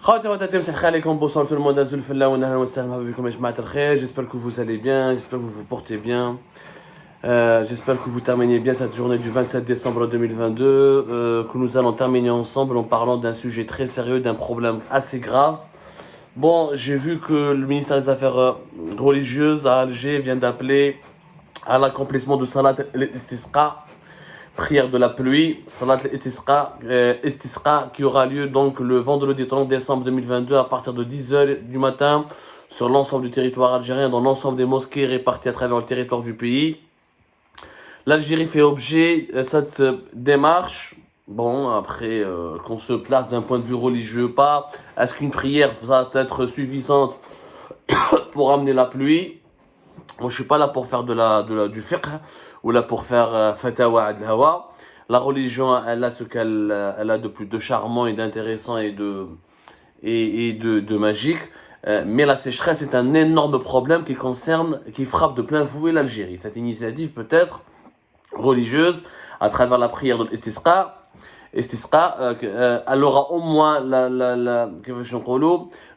خواتي وخواتاتي مساء عليكم bonsoir tout le monde azul fillah wa ahlan wa sahlan بكم يا جماعة الخير. J'espère que vous allez bien, j'espère que vous vous portez bien. J'espère que vous terminez bien cette journée du 27 décembre 2022, que nous allons terminer ensemble en parlant d'un sujet très sérieux, d'un problème assez grave. Bon, j'ai vu que le ministère des Affaires religieuses à Alger vient d'appeler à l'accomplissement de Salat al-Istisqa, prière de la pluie, Salat al-Istisqa, qui aura lieu donc le vendredi 30 décembre 2022 à partir de 10h du matin sur l'ensemble du territoire algérien, dans l'ensemble des mosquées réparties à travers le territoire du pays. L'Algérie fait objet de cette démarche. Bon, après, qu'on se place d'un point de vue religieux ou pas, est-ce qu'une prière va être suffisante pour amener la pluie? Moi, je suis pas là pour faire du fiqh ou là pour faire fatawa ad hawa. La religion, elle a ce qu'elle elle a de plus de charmant et d'intéressant et de magique. Mais la sécheresse est un énorme problème qui frappe de plein fouet l'Algérie. Cette initiative peut-être religieuse, à travers la prière de l'Istisqa, elle aura au moins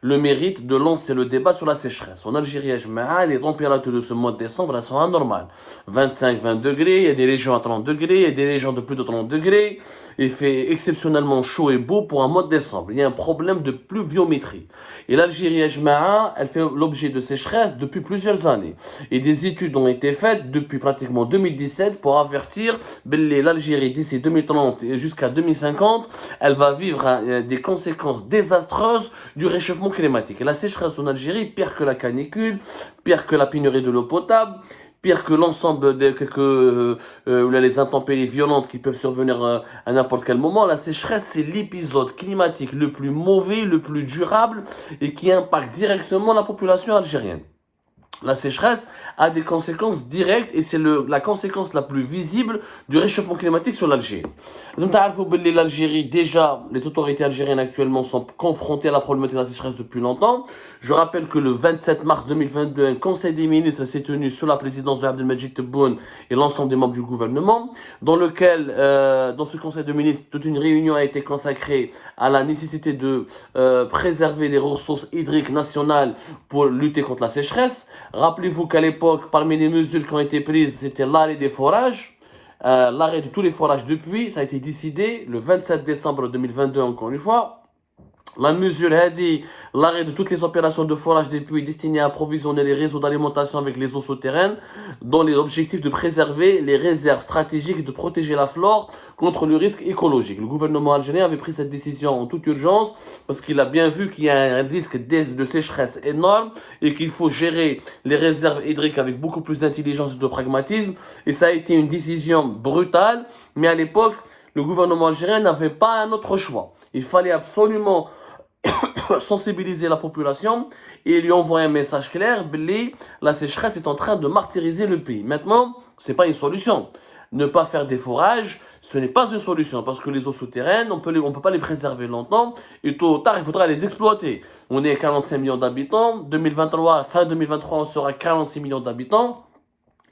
le mérite de lancer le débat sur la sécheresse. En Algérie, les températures de ce mois de décembre, elles sont anormales. 25-20 degrés, il y a des régions à 30 degrés, il y a des régions de plus de 30 degrés. Il fait exceptionnellement chaud et beau pour un mois de décembre. Il y a un problème de pluviométrie. Et l'Algérie, elle fait l'objet de sécheresse depuis plusieurs années. Et des études ont été faites depuis pratiquement 2017 pour avertir l'Algérie d'ici 2030 et jusqu'à 2050, elle va vivre des conséquences désastreuses du réchauffement climatique. Et la sécheresse en Algérie, pire que la canicule, pire que la pénurie de l'eau potable, pire que l'ensemble des les intempéries violentes qui peuvent survenir à n'importe quel moment. La sécheresse, c'est l'épisode climatique le plus mauvais, le plus durable et qui impacte directement la population algérienne. La sécheresse a des conséquences directes et c'est la conséquence la plus visible du réchauffement climatique sur l'Algérie. L'Algérie, déjà, les autorités algériennes actuellement sont confrontées à la problématique de la sécheresse depuis longtemps. Je rappelle que le 27 mars 2022, un conseil des ministres s'est tenu sous la présidence de Abdelmajid Tebboune et l'ensemble des membres du gouvernement, dans ce conseil de ministres, toute une réunion a été consacrée à la nécessité de préserver les ressources hydriques nationales pour lutter contre la sécheresse. Rappelez-vous qu'à l'époque, parmi les mesures qui ont été prises, c'était l'arrêt des forages, l'arrêt de tous les forages depuis. Ça a été décidé le 27 décembre 2022, encore une fois. La mesure a dit l'arrêt de toutes les opérations de forage des puits destinées à approvisionner les réseaux d'alimentation avec les eaux souterraines, dans l'objectif de préserver les réserves stratégiques et de protéger la flore contre le risque écologique. Le gouvernement algérien avait pris cette décision en toute urgence parce qu'il a bien vu qu'il y a un risque de sécheresse énorme et qu'il faut gérer les réserves hydriques avec beaucoup plus d'intelligence et de pragmatisme. Et ça a été une décision brutale, mais à l'époque, le gouvernement algérien n'avait pas un autre choix. Il fallait absolument sensibiliser la population et lui envoyer un message clair, la sécheresse est en train de martyriser le pays. Maintenant, c'est pas une solution. Ne pas faire des forages, ce n'est pas une solution parce que les eaux souterraines, on peut pas les préserver longtemps et tôt ou tard, il faudra les exploiter. On est à 45 millions d'habitants, 2023, fin 2023, on sera 46 millions d'habitants.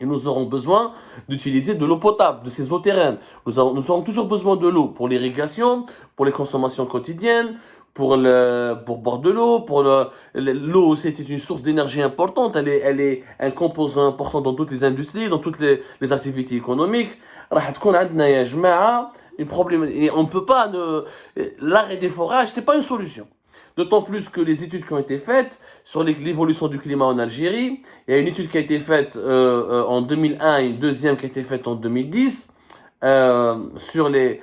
Et nous aurons besoin d'utiliser de l'eau potable, de ces eaux terraines. Nous aurons toujours besoin de l'eau pour l'irrigation, pour les consommations quotidiennes, pour boire de l'eau, l'eau aussi c'est une source d'énergie importante, elle est un composant important dans toutes les industries, dans toutes les activités économiques. راح تكون عندنا يا جماعة un problème et on peut pas l'arrêt des forages, c'est pas une solution. D'autant plus que les études qui ont été faites sur l'évolution du climat en Algérie, il y a une étude qui a été faite en 2001 et une deuxième qui a été faite en 2010 sur les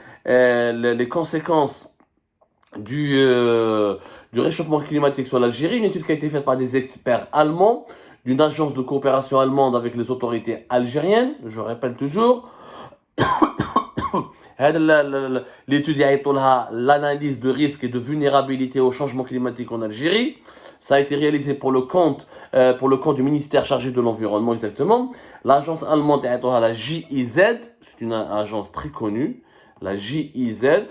conséquences du réchauffement climatique sur l'Algérie, une étude qui a été faite par des experts allemands, d'une agence de coopération allemande avec les autorités algériennes, je répète toujours. L'étude a l'analyse de risque et de vulnérabilité au changement climatique en Algérie. Ça a été réalisé pour le compte du ministère chargé de l'environnement exactement. L'agence allemande la GIZ, c'est une agence très connue, la GIZ.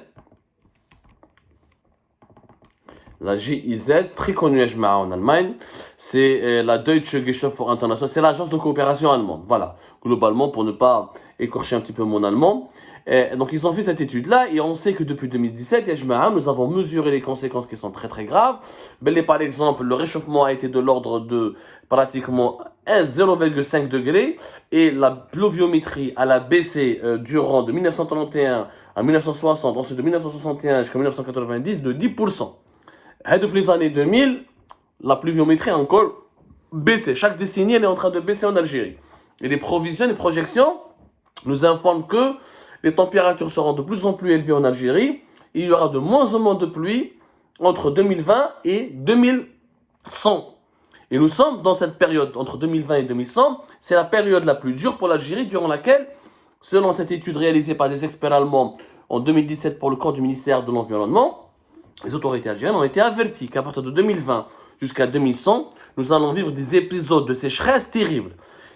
La GIZ, très connue en Allemagne, c'est la Deutsche Gesellschaft International, c'est l'agence de coopération allemande. Voilà, globalement, pour ne pas écorcher un petit peu mon allemand. Donc ils ont fait cette étude-là et on sait que depuis 2017, nous avons mesuré les conséquences qui sont très très graves. Par exemple, le réchauffement a été de l'ordre de pratiquement 0,5 degrés et la pluviométrie elle a baissé durant de 1931 à 1960, ensuite de 1961 jusqu'à 1990 de 10%. Depuis les années 2000, la pluviométrie a encore baissé. Chaque décennie, elle est en train de baisser en Algérie. Et les projections nous informent que les températures seront de plus en plus élevées en Algérie. Il y aura de moins en moins de pluie entre 2020 et 2100. Et nous sommes dans cette période entre 2020 et 2100. C'est la période la plus dure pour l'Algérie, durant laquelle, selon cette étude réalisée par des experts allemands en 2017 pour le compte du ministère de l'Environnement, les autorités algériennes ont été averties qu'à partir de 2020 jusqu'à 2100, nous allons vivre des épisodes de sécheresse terribles.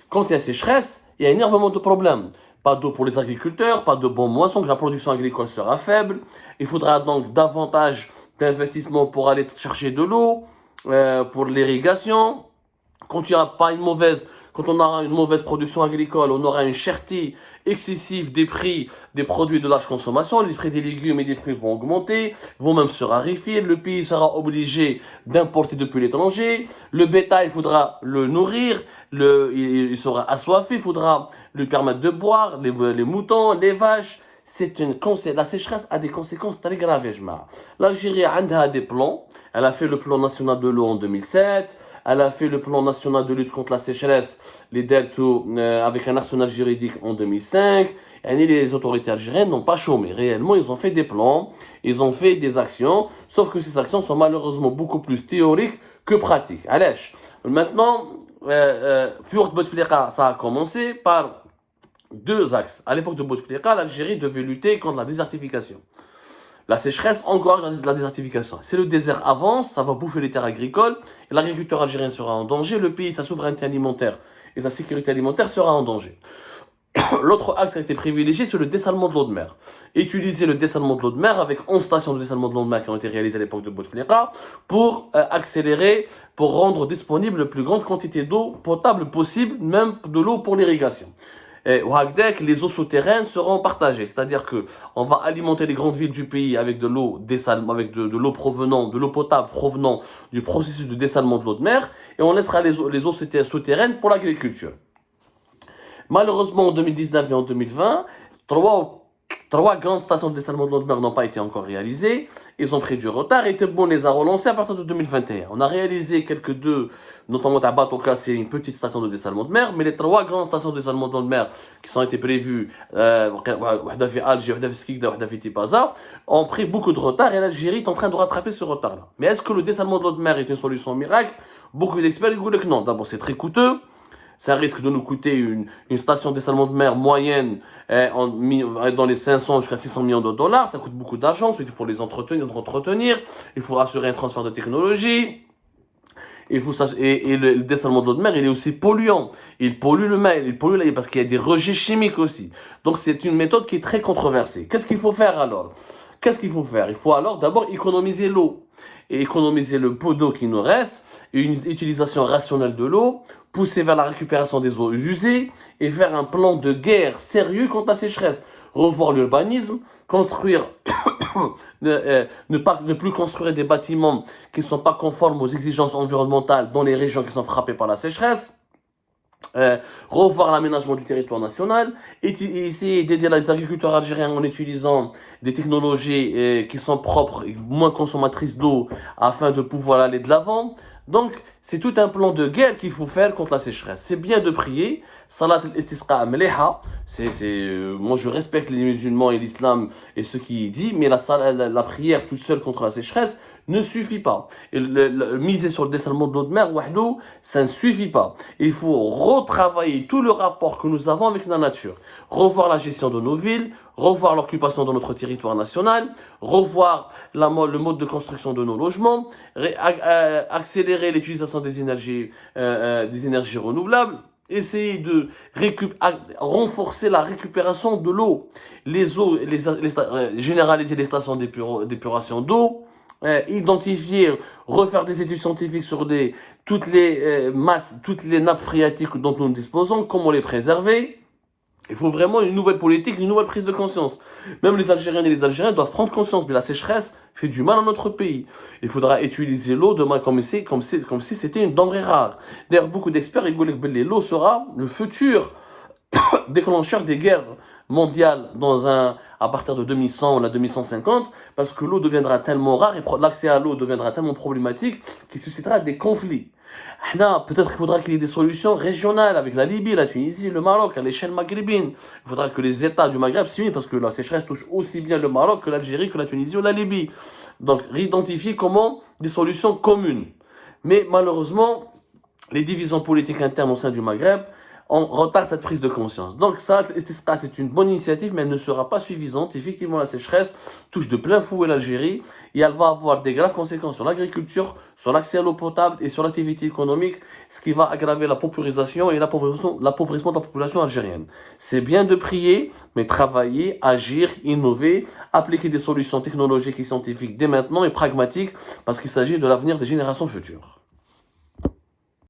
Quand il y a sécheresse, il y a énormément de problèmes. Pas d'eau pour les agriculteurs, pas de bonnes moissons, que la production agricole sera faible. Il faudra donc davantage d'investissements pour aller chercher de l'eau, pour l'irrigation. Quand on aura une mauvaise production agricole, on aura une cherté excessive des prix des produits de large consommation. Les prix des légumes et des fruits vont augmenter, vont même se raréfier. Le pays sera obligé d'importer depuis l'étranger. Le bétail, il faudra le nourrir. Il sera assoiffé, il faudra lui permettre de boire. Les moutons, les vaches. La sécheresse a des conséquences très graves. L'Algérie a des plans. Elle a fait le plan national de l'eau en 2007. Elle a fait le plan national de lutte contre la sécheresse, les DELTO, avec un arsenal juridique en 2005. Et les autorités algériennes n'ont pas chômé. Réellement, ils ont fait des plans, ils ont fait des actions, sauf que ces actions sont malheureusement beaucoup plus théoriques que pratiques. Allez, maintenant, Fiourt Bouteflika, ça a commencé par deux axes. À l'époque de Bouteflika, l'Algérie devait lutter contre la désertification. La sécheresse engorge la désertification. Si le désert avance, ça va bouffer les terres agricoles et l'agriculteur algérien sera en danger. Le pays, sa souveraineté alimentaire et sa sécurité alimentaire sera en danger. L'autre axe qui a été privilégié, c'est le dessalement de l'eau de mer. Utiliser le dessalement de l'eau de mer avec 11 stations de dessalement de l'eau de mer qui ont été réalisées à l'époque de Bouteflika pour accélérer, pour rendre disponible la plus grande quantité d'eau potable possible, même de l'eau pour l'irrigation. Et au Hagdek, les eaux souterraines seront partagées, c'est-à-dire que on va alimenter les grandes villes du pays avec de l'eau avec de l'eau de l'eau potable provenant du processus de dessalement de l'eau de mer, et on laissera les eaux souterraines pour l'agriculture. Malheureusement, en 2019 et en 2020, trois grandes stations de dessalement de l'eau de mer n'ont pas été encore réalisées. Ils ont pris du retard et Tebboune les a relancées à partir de 2021. On a réalisé quelques deux, notamment à Batoka, c'est une petite station de dessalement de mer, mais les trois grandes stations de dessalement de l'eau de mer qui ont été prévues, Alger, Skikda, Tipaza, ont pris beaucoup de retard et l'Algérie est en train de rattraper ce retard-là. Mais est-ce que le dessalement de l'eau de mer est une solution miracle? Beaucoup d'experts disent que non. D'abord, c'est très coûteux. Ça risque de nous coûter une station de dessalement de mer moyenne dans les 500 jusqu'à 600 millions de dollars. Ça coûte beaucoup d'argent. Ensuite, il faut les entretenir. Il faut assurer un transfert de technologie. Et le dessalement de l'eau de mer, il est aussi polluant. Il pollue le mer, parce qu'il y a des rejets chimiques aussi. Donc, c'est une méthode qui est très controversée. Qu'est-ce qu'il faut faire alors? Il faut alors d'abord économiser l'eau. Et économiser le peu d'eau qui nous reste, une utilisation rationnelle de l'eau, pousser vers la récupération des eaux usées et faire un plan de guerre sérieux contre la sécheresse. Revoir l'urbanisme, construire, ne plus construire des bâtiments qui ne sont pas conformes aux exigences environnementales dans les régions qui sont frappées par la sécheresse. Revoir l'aménagement du territoire national et essayer d'aider les agriculteurs algériens en utilisant des technologies qui sont propres et moins consommatrices d'eau afin de pouvoir aller de l'avant. Donc, c'est tout un plan de guerre qu'il faut faire contre la sécheresse. C'est bien de prier. Salat al-istisqa meleha. Moi, je respecte les musulmans et l'islam et ce qui est dit, mais la prière toute seule contre la sécheresse ne suffit pas. Et miser sur le dessalement de l'eau de mer, ça ne suffit pas. Il faut retravailler tout le rapport que nous avons avec la nature. Revoir la gestion de nos villes, revoir l'occupation de notre territoire national, revoir le mode de construction de nos logements, accélérer l'utilisation des énergies renouvelables, essayer de renforcer la récupération de l'eau, généraliser les stations d'épuration d'eau, identifier, refaire des études scientifiques sur toutes les masses, toutes les nappes phréatiques dont nous disposons, comment les préserver. Il faut vraiment une nouvelle politique, une nouvelle prise de conscience. Même les Algériennes et les Algériens doivent prendre conscience, mais la sécheresse fait du mal à notre pays. Il faudra utiliser l'eau demain comme si c'était une denrée rare. D'ailleurs, beaucoup d'experts rigolent que l'eau sera le futur déclencheur des guerres mondiales à partir de 2100 ou 2150, parce que l'eau deviendra tellement rare et l'accès à l'eau deviendra tellement problématique qu'il suscitera des conflits. Peut-être qu'il faudra qu'il y ait des solutions régionales avec la Libye, la Tunisie, le Maroc, à l'échelle maghrébine. Il faudra que les États du Maghreb s'unissent parce que la sécheresse touche aussi bien le Maroc que l'Algérie, que la Tunisie ou la Libye. Donc, réidentifier comment des solutions communes. Mais malheureusement, les divisions politiques internes au sein du Maghreb on retarde cette prise de conscience. Donc ça, c'est une bonne initiative, mais elle ne sera pas suffisante. Effectivement, la sécheresse touche de plein fouet l'Algérie et elle va avoir des graves conséquences sur l'agriculture, sur l'accès à l'eau potable et sur l'activité économique, ce qui va aggraver la paupérisation et l'appauvrissement de la population algérienne. C'est bien de prier, mais travailler, agir, innover, appliquer des solutions technologiques et scientifiques dès maintenant et pragmatiques, parce qu'il s'agit de l'avenir des générations futures.